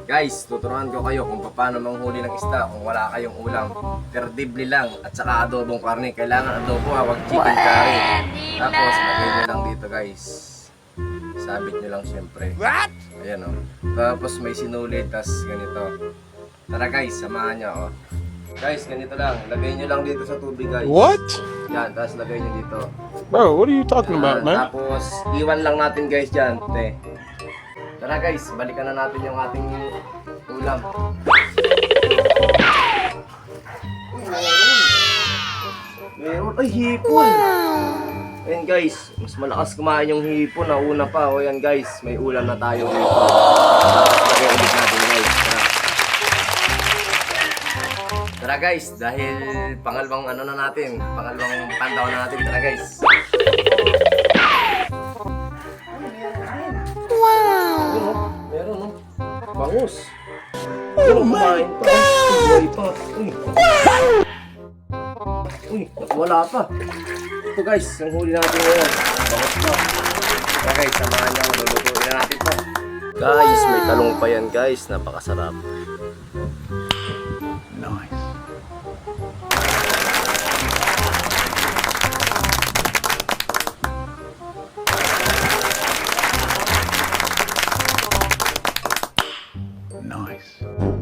Guys, tuturuan ko kayo kung paano manghuli ng isda kung wala kayong ulam. Perdibli lang at saka adobong karne. Kailangan adobo ha, wag chicken curry. Tapos, lagay nyo lang dito guys. Sabit nyo lang syempre. What? Ayan o. Tapos may sinulid, tas ganito. Tara guys, samahan nyo o. Guys, ganito lang. Lagay nyo lang dito sa tubig guys. What? Yan, tapos lagay nyo dito. Bro, what are you talking about, man? Tapos, iwan lang natin guys dyan. Te. Tara guys, balikan na natin yung ating ulam. Meron. Ay, hipon! Ayan guys, mas malakas kumain yung hipon. Nauna pa. O yan guys, may ulam na tayo ngayon. Tapos lagay ulit natin guys. Tara guys, dahil pangalawang ano na natin, pangalawang pandaw na natin. Tara guys. Meron no? Bangus. Oh my God! Pa. Uy, wala pa. Ito guys, ang huli natin ngayon. Bangus pa. Kaya guys, samahan niyo. Lulutuin na natin pa. Guys, may talong pa yan guys. Napakasarap. Nice. Nice.